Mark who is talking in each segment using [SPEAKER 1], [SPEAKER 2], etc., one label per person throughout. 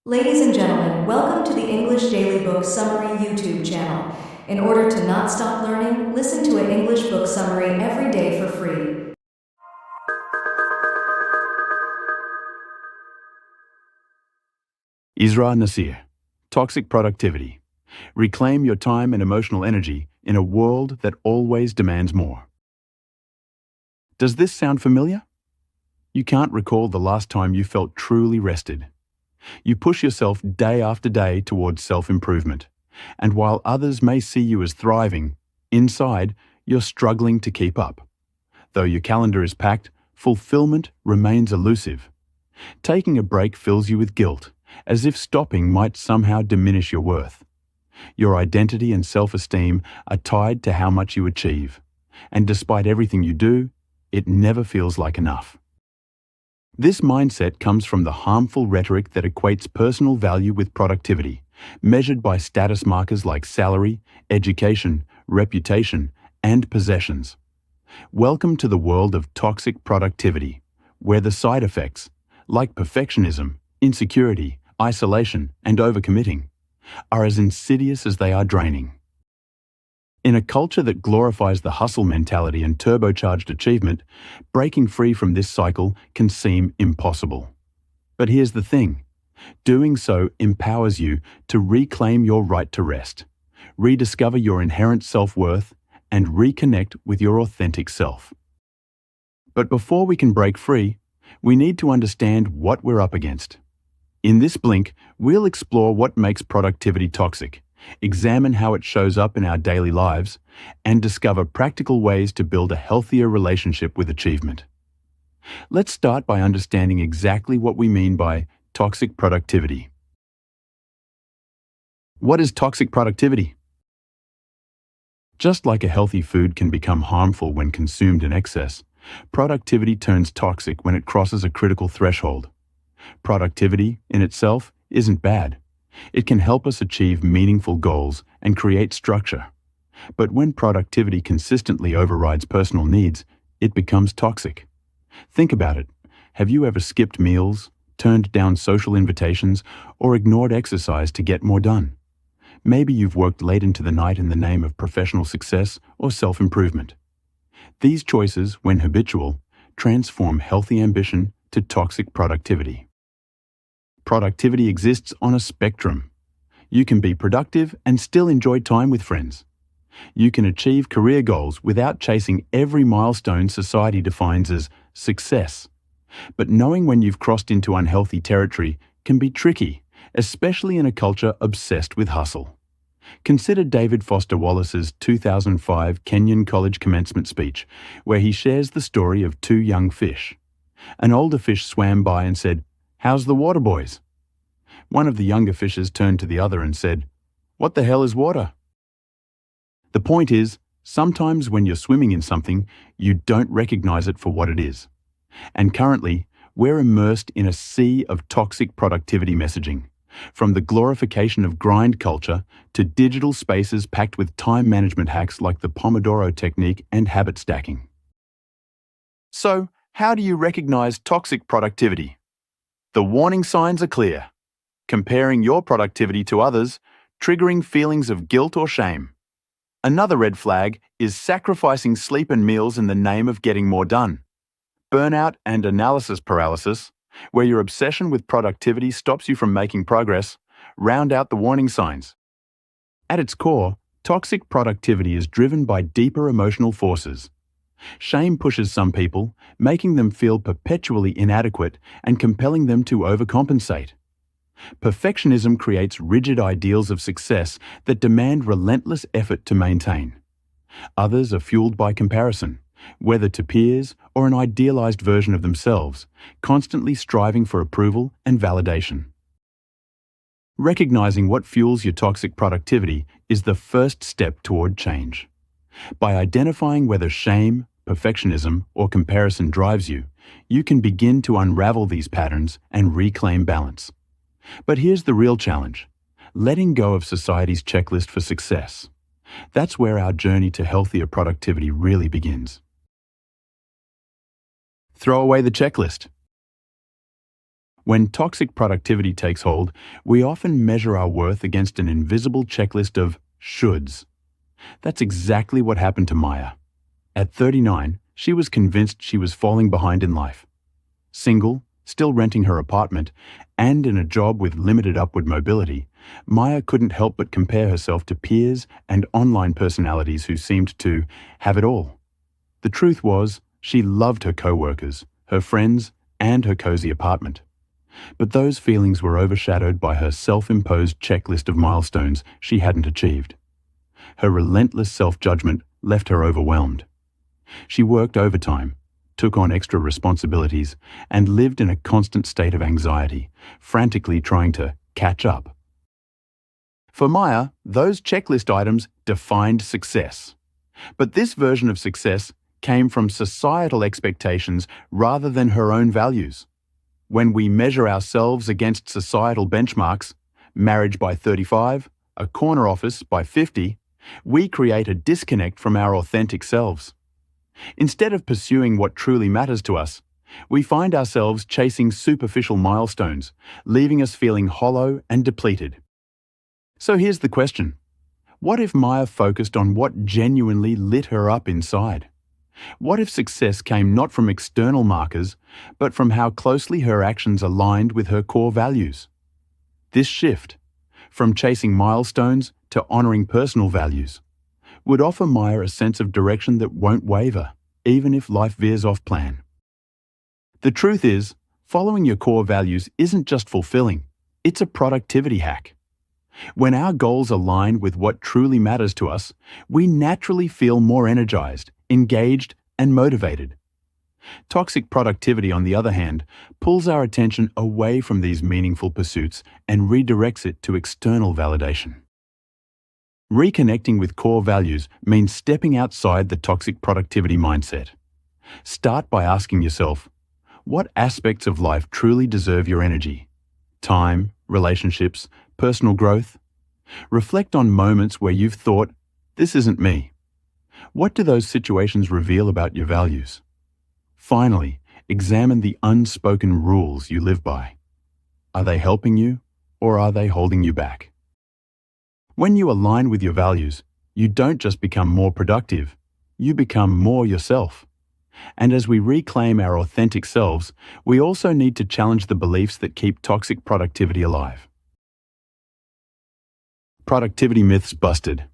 [SPEAKER 1] Ladies and gentlemen, welcome to the English Daily Book Summary YouTube channel. In order to not stop learning, listen to an English book summary every day for free.
[SPEAKER 2] Isra Nasir, Toxic Productivity. Reclaim your time and emotional energy in a world that always demands more. Does this sound familiar? You can't recall the last time you felt truly rested. You push yourself day after day towards self-improvement, and while others may see you as thriving, inside you're struggling to keep up. Though your calendar is packed, fulfillment remains elusive. Taking a break fills you with guilt, as if stopping might somehow diminish your worth. Your identity and self-esteem are tied to how much you achieve, and despite everything you do, it never feels like enough. This mindset comes from the harmful rhetoric that equates personal value with productivity, measured by status markers like salary, education, reputation, and possessions. Welcome to the world of toxic productivity, where the side effects, like perfectionism, insecurity, isolation, and overcommitting, are as insidious as they are draining. In a culture that glorifies the hustle mentality and turbocharged achievement, breaking free from this cycle can seem impossible. But here's the thing. Doing so empowers you to reclaim your right to rest, rediscover your inherent self-worth, and reconnect with your authentic self. But before we can break free, we need to understand what we're up against. In this blink, we'll explore what makes productivity toxic, examine how it shows up in our daily lives, and discover practical ways to build a healthier relationship with achievement. Let's start by understanding exactly what we mean by toxic productivity. What is toxic productivity? Just like a healthy food can become harmful when consumed in excess, productivity turns toxic when it crosses a critical threshold. Productivity, in itself, isn't bad. It can help us achieve meaningful goals and create structure. But when productivity consistently overrides personal needs, it becomes toxic. Think about it. Have you ever skipped meals, turned down social invitations, or ignored exercise to get more done? Maybe you've worked late into the night in the name of professional success or self-improvement. These choices, when habitual, transform healthy ambition to toxic productivity. Productivity exists on a spectrum. You can be productive and still enjoy time with friends. You can achieve career goals without chasing every milestone society defines as success. But knowing when you've crossed into unhealthy territory can be tricky, especially in a culture obsessed with hustle. Consider David Foster Wallace's 2005 Kenyon College commencement speech, where he shares the story of two young fish. An older fish swam by and said, "How's the water, boys?" One of the younger fishes turned to the other and said, "What the hell is water?" The point is, sometimes when you're swimming in something, you don't recognize it for what it is. And currently, we're immersed in a sea of toxic productivity messaging, from the glorification of grind culture to digital spaces packed with time management hacks like the Pomodoro technique and habit stacking. So, how do you recognize toxic productivity? The warning signs are clear. Comparing your productivity to others, triggering feelings of guilt or shame. Another red flag is sacrificing sleep and meals in the name of getting more done. Burnout and analysis paralysis, where your obsession with productivity stops you from making progress, round out the warning signs. At its core, toxic productivity is driven by deeper emotional forces. Shame pushes some people, making them feel perpetually inadequate and compelling them to overcompensate. Perfectionism creates rigid ideals of success that demand relentless effort to maintain. Others are fueled by comparison, whether to peers or an idealized version of themselves, constantly striving for approval and validation. Recognizing what fuels your toxic productivity is the first step toward change. By identifying whether shame, perfectionism, or comparison drives you, you can begin to unravel these patterns and reclaim balance. But here's the real challenge: letting go of society's checklist for success. That's where our journey to healthier productivity really begins. Throw away the checklist. When toxic productivity takes hold, we often measure our worth against an invisible checklist of shoulds. That's exactly what happened to Maya. At 39, she was convinced she was falling behind in life. Single, still renting her apartment, and in a job with limited upward mobility, Maya couldn't help but compare herself to peers and online personalities who seemed to have it all. The truth was, she loved her co-workers, her friends, and her cozy apartment. But those feelings were overshadowed by her self-imposed checklist of milestones she hadn't achieved. Her relentless self-judgment left her overwhelmed. She worked overtime, took on extra responsibilities, and lived in a constant state of anxiety, frantically trying to catch up. For Maya, those checklist items defined success. But this version of success came from societal expectations rather than her own values. When we measure ourselves against societal benchmarks, marriage by 35, a corner office by 50, we create a disconnect from our authentic selves. Instead of pursuing what truly matters to us, we find ourselves chasing superficial milestones, leaving us feeling hollow and depleted. So here's the question. What if Maya focused on what genuinely lit her up inside? What if success came not from external markers, but from how closely her actions aligned with her core values? This shift, from chasing milestones to honoring personal values, would offer Maya a sense of direction that won't waver, even if life veers off plan. The truth is, following your core values isn't just fulfilling, it's a productivity hack. When our goals align with what truly matters to us, we naturally feel more energized, engaged, and motivated. Toxic productivity, on the other hand, pulls our attention away from these meaningful pursuits and redirects it to external validation. Reconnecting with core values means stepping outside the toxic productivity mindset. Start by asking yourself, what aspects of life truly deserve your energy? Time, relationships, personal growth? Reflect on moments where you've thought, this isn't me. What do those situations reveal about your values? Finally, examine the unspoken rules you live by. Are they helping you, or are they holding you back? When you align with your values, you don't just become more productive, you become more yourself. And as we reclaim our authentic selves, we also need to challenge the beliefs that keep toxic productivity alive. Productivity myths busted.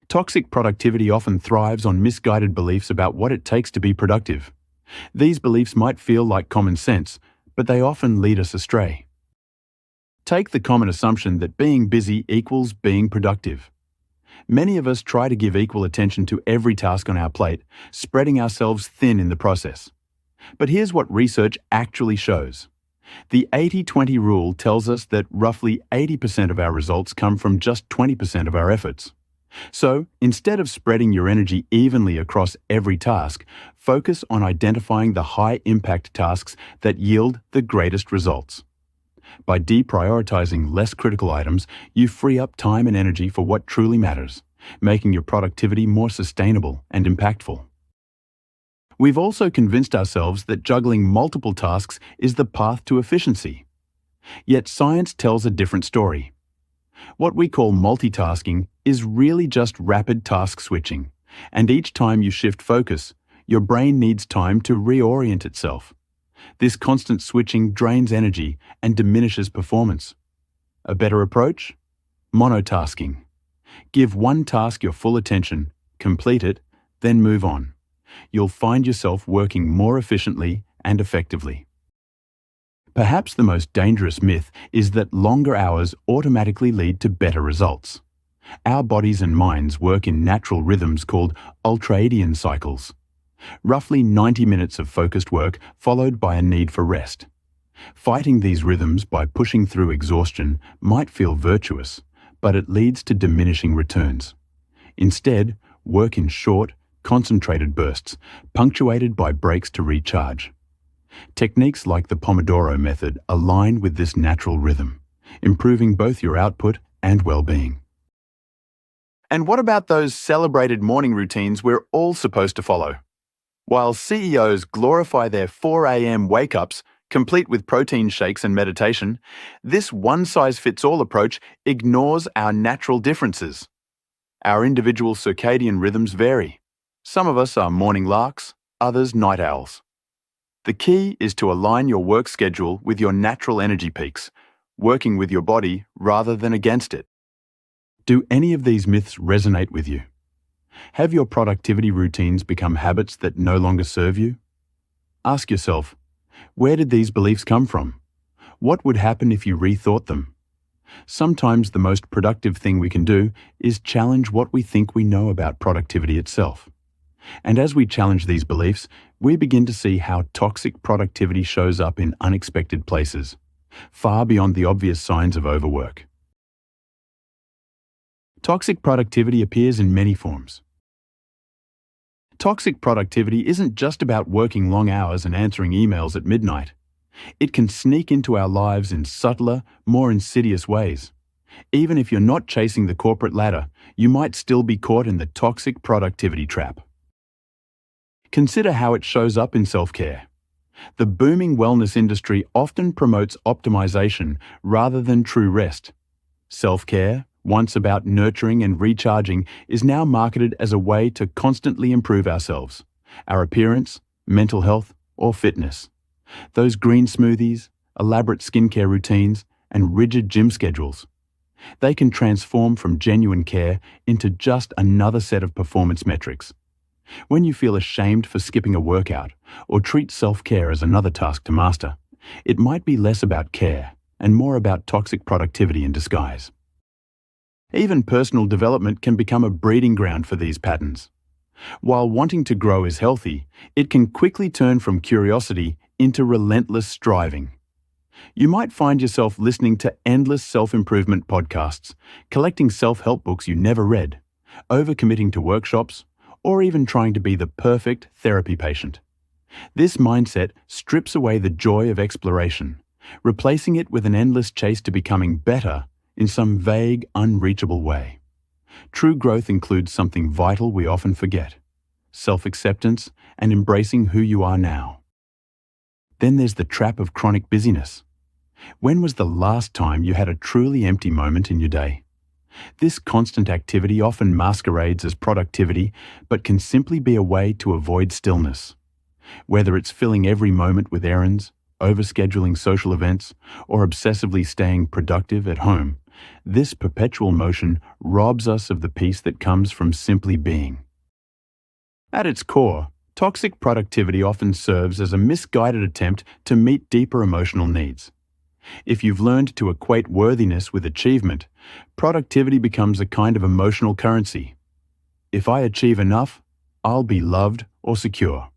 [SPEAKER 2] Toxic productivity often thrives on misguided beliefs about what it takes to be productive. These beliefs might feel like common sense, but they often lead us astray. Take the common assumption that being busy equals being productive. Many of us try to give equal attention to every task on our plate, spreading ourselves thin in the process. But here's what research actually shows. The 80-20 rule tells us that roughly 80% of our results come from just 20% of our efforts. So, instead of spreading your energy evenly across every task, focus on identifying the high-impact tasks that yield the greatest results. By deprioritizing less critical items, you free up time and energy for what truly matters, making your productivity more sustainable and impactful. We've also convinced ourselves that juggling multiple tasks is the path to efficiency. Yet science tells a different story. What we call multitasking is really just rapid task switching, and each time you shift focus, your brain needs time to reorient itself. This constant switching drains energy and diminishes performance. A better approach? Monotasking. Give one task your full attention, complete it, then move on. You'll find yourself working more efficiently and effectively. Perhaps the most dangerous myth is that longer hours automatically lead to better results. Our bodies and minds work in natural rhythms called ultradian cycles. Roughly 90 minutes of focused work followed by a need for rest. Fighting these rhythms by pushing through exhaustion might feel virtuous, but it leads to diminishing returns. Instead, work in short, concentrated bursts, punctuated by breaks to recharge. Techniques like the Pomodoro method align with this natural rhythm, improving both your output and well-being. And what about those celebrated morning routines we're all supposed to follow? While CEOs glorify their 4 a.m. wake-ups, Complete with protein shakes and meditation, this one-size-fits-all approach ignores our natural differences. Our individual circadian rhythms vary. Some of us are morning larks, others night owls. The key is to align your work schedule with your natural energy peaks, working with your body rather than against it. Do any of these myths resonate with you? Have your productivity routines become habits that no longer serve you? Ask yourself, where did these beliefs come from? What would happen if you rethought them? Sometimes the most productive thing we can do is challenge what we think we know about productivity itself. And as we challenge these beliefs, we begin to see how toxic productivity shows up in unexpected places, far beyond the obvious signs of overwork. Toxic productivity appears in many forms. Toxic productivity isn't just about working long hours and answering emails at midnight. It can sneak into our lives in subtler, more insidious ways. Even if you're not chasing the corporate ladder, you might still be caught in the toxic productivity trap. Consider how it shows up in self-care. The booming wellness industry often promotes optimization rather than true rest. Self-care, once about nurturing and recharging, is now marketed as a way to constantly improve ourselves, our appearance, mental health, or fitness. Those green smoothies, elaborate skincare routines, and rigid gym schedules. They can transform from genuine care into just another set of performance metrics. When you feel ashamed for skipping a workout or treat self-care as another task to master, it might be less about care and more about toxic productivity in disguise. Even personal development can become a breeding ground for these patterns. While wanting to grow is healthy, it can quickly turn from curiosity into relentless striving. You might find yourself listening to endless self-improvement podcasts, collecting self-help books you never read, overcommitting to workshops, or even trying to be the perfect therapy patient. This mindset strips away the joy of exploration, replacing it with an endless chase to becoming better in some vague, unreachable way. True growth includes something vital we often forget: self-acceptance and embracing who you are now. Then there's the trap of chronic busyness. When was the last time you had a truly empty moment in your day? This constant activity often masquerades as productivity, but can simply be a way to avoid stillness. Whether it's filling every moment with errands, overscheduling social events, or obsessively staying productive at home, this perpetual motion robs us of the peace that comes from simply being. At its core, toxic productivity often serves as a misguided attempt to meet deeper emotional needs. If you've learned to equate worthiness with achievement, productivity becomes a kind of emotional currency. If I achieve enough, I'll be loved or secure.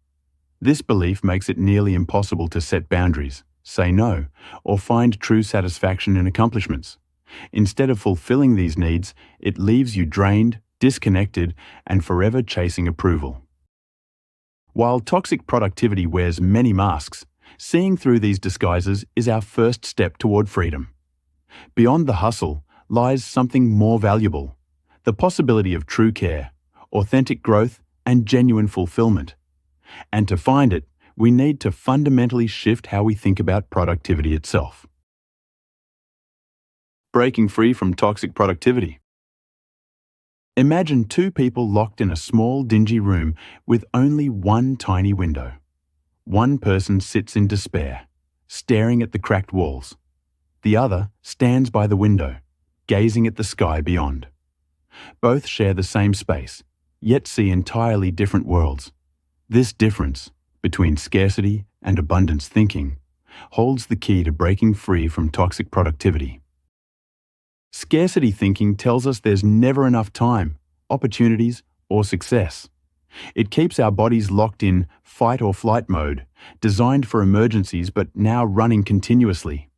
[SPEAKER 2] This belief makes it nearly impossible to set boundaries, say no, or find true satisfaction in accomplishments. Instead of fulfilling these needs, it leaves you drained, disconnected, and forever chasing approval. While toxic productivity wears many masks, seeing through these disguises is our first step toward freedom. Beyond the hustle lies something more valuable: the possibility of true care, authentic growth, and genuine fulfillment. And to find it, we need to fundamentally shift how we think about productivity itself. Breaking free from toxic productivity. Imagine two people locked in a small, dingy room with only one tiny window. One person sits in despair, staring at the cracked walls. The other stands by the window, gazing at the sky beyond. Both share the same space, yet see entirely different worlds. This difference, between scarcity and abundance thinking, holds the key to breaking free from toxic productivity. Scarcity thinking tells us there's never enough time, opportunities, or success. It keeps our bodies locked in fight or flight mode, designed for emergencies but now running continuously.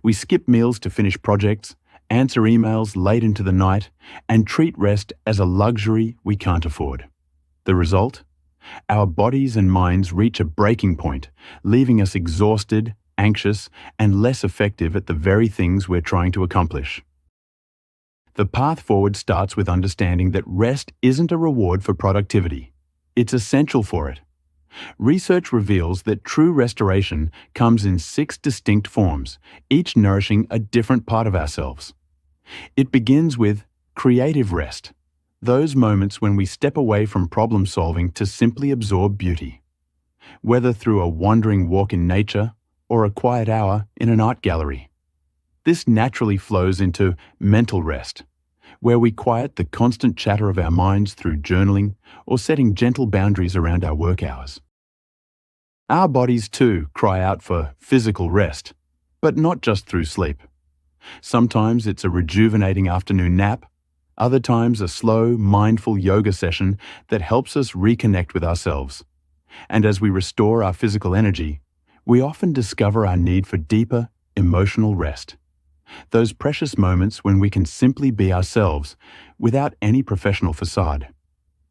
[SPEAKER 2] We skip meals to finish projects, answer emails late into the night, and treat rest as a luxury we can't afford. The result? Our bodies and minds reach a breaking point, leaving us exhausted, anxious, and less effective at the very things we're trying to accomplish. The path forward starts with understanding that rest isn't a reward for productivity. It's essential for it. Research reveals that true restoration comes in 6 distinct forms, each nourishing a different part of ourselves. It begins with creative rest, those moments when we step away from problem solving to simply absorb beauty. Whether through a wandering walk in nature or a quiet hour in an art gallery. This naturally flows into mental rest, where we quiet the constant chatter of our minds through journaling or setting gentle boundaries around our work hours. Our bodies too cry out for physical rest, but not just through sleep. Sometimes it's a rejuvenating afternoon nap, other times a slow, mindful yoga session that helps us reconnect with ourselves. And as we restore our physical energy, we often discover our need for deeper, emotional rest. Those precious moments when we can simply be ourselves without any professional facade.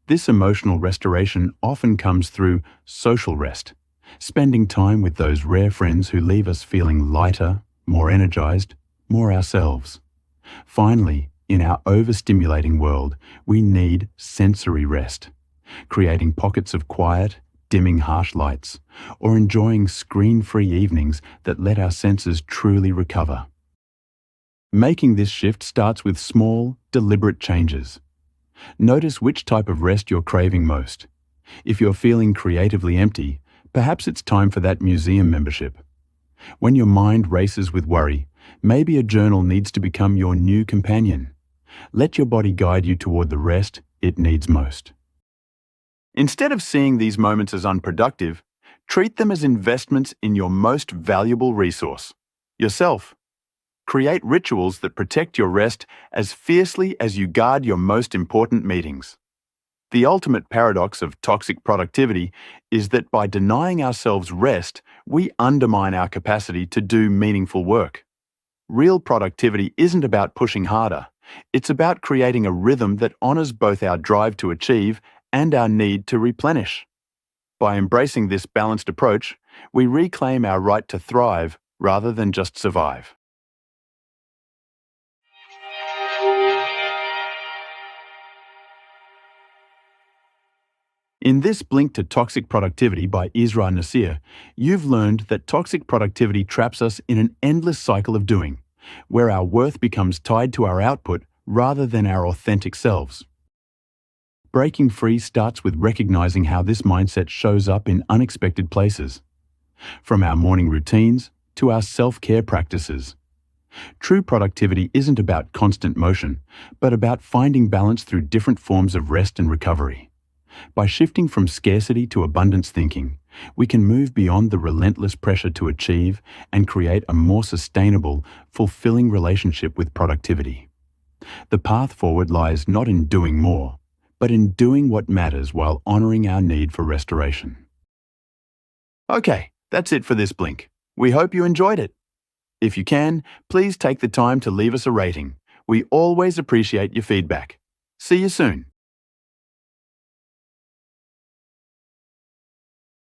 [SPEAKER 2] This emotional restoration often comes through social rest, spending time with those rare friends who leave us feeling lighter, more energized, more ourselves. Finally, in our overstimulating world, we need sensory rest, creating pockets of quiet, dimming harsh lights, or enjoying screen-free evenings that let our senses truly recover. Making this shift starts with small, deliberate changes. Notice which type of rest you're craving most. If you're feeling creatively empty, perhaps it's time for that museum membership. When your mind races with worry, maybe a journal needs to become your new companion. Let your body guide you toward the rest it needs most. Instead of seeing these moments as unproductive, treat them as investments in your most valuable resource, yourself. Create rituals that protect your rest as fiercely as you guard your most important meetings. The ultimate paradox of toxic productivity is that by denying ourselves rest, we undermine our capacity to do meaningful work. Real productivity isn't about pushing harder. It's about creating a rhythm that honors both our drive to achieve and our need to replenish. By embracing this balanced approach, we reclaim our right to thrive rather than just survive. In this Blink to Toxic Productivity by Isra Nasir, you've learned that toxic productivity traps us in an endless cycle of doing, where our worth becomes tied to our output rather than our authentic selves. Breaking free starts with recognizing how this mindset shows up in unexpected places, from our morning routines to our self-care practices. True productivity isn't about constant motion, but about finding balance through different forms of rest and recovery. By shifting from scarcity to abundance thinking, we can move beyond the relentless pressure to achieve and create a more sustainable, fulfilling relationship with productivity. The path forward lies not in doing more, but in doing what matters while honoring our need for restoration. Okay, that's it for this Blink. We hope you enjoyed it. If you can, please take the time to leave us a rating. We always appreciate your feedback. See you soon.